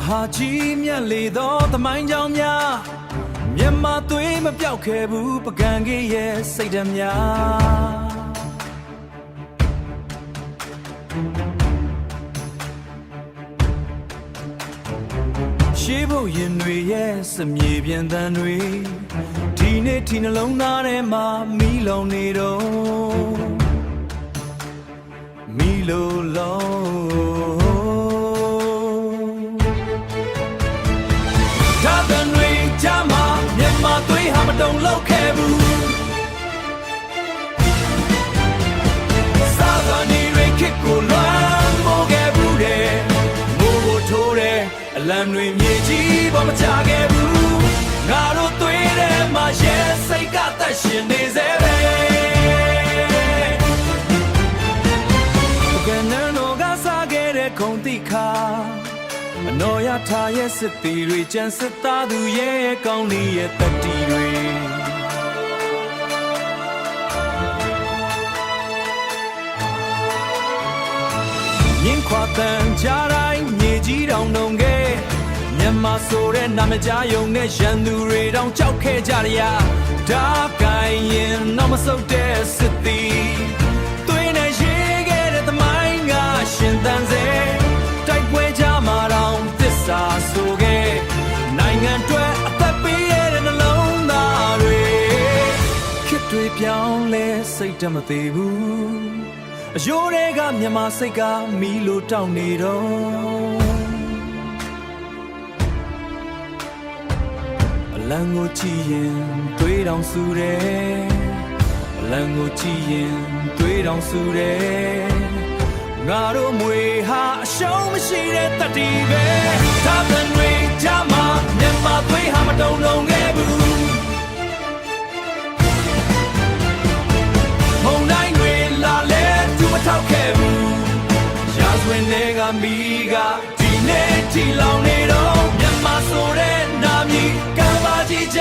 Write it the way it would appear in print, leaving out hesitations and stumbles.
ဟာကြီးမြတ်လေသောသမိုင်းကြောင်းများမြန်မာသွေးမပြောက်ခဲ့ဘူးပကံကြီးရဲ့စိတ်ဓာတ်များရှေးဖို့ရင်တွေရဲ့စမြေပြင်တန်တွေဒီနေ့ဒီနှလုံးသားထဲမှာမီးလောင်နေတော့မီးလိုလောဒါတန်တွေကြမှာမြန်မာသွေးဟာမတုံလောက်ခဲ့ဘူးစာကနေရိတ်ခစ်ကိုလွမ်းမိုးခဲ့ဘူးတဲ့မိုးကိုထိုးတဲ့အလံတွေမြေကြီးပေါ်မချခဲ့ဘူးငါတို့သွေးထဲမှာရဲစိတ်ကသက်ရှင်နေစေပဲကနန်းတော်ကစားခဲ့တဲ့ခုံတိခါအနော်ရထားရဲ့စစ်တီတွေကြံစစ်သားသူရဲ့ကောင်းလေးရဲ့တက်တီတွေမြင်းခွာတန်ကြတိုင်းမြေကြီးတောင်တုံခဲ့မြန်မာဆိုတဲ့နာမည်ကြားယုံနဲ့ရန်သူတွေတောင်ကြောက်ခဲ့ကြရဒါကိုင်းရင်တော့မဆုတ်တဲ့စစ်တီသွေးနဲ့ရေးခဲ့တဲ့သမိုင်းကရှင်သန်စေတိုက်ပွဲကြမှာတောင်သစ္စာဆိုခဲ့နိုင်ငံအတွက်အသက်ပေးရတဲ့နှလုံးသားတွေခေတ်တွေပြောင်းလဲစိတ်တမသေးဘူးအယိုးတွေကမြန်မာစိတ်ကမီးလိုတောက်နေတော့အလံကိုကြည့်ရင်သွေးတောင်ဆူတယ်အလံကိုကြည့်ရင်သွေးတောင်ဆူတယ်ငါတို့မွေဟာအရှုံးမရှိတဲ့တတိပဲဒါပန်တွေကြမှာမြန်မာသွေးဟာမတုံလုံးခဲ့ဘူးမုန်တိုင်းတွေလာလဲသူမထောက်ခဲ့ဘူးရာဇဝင်တွေကမီးကဒီနေ့ထိလောင်နေတော့မြန်မာဆိုတဲ့နာမည်ကံပါကြီးကြ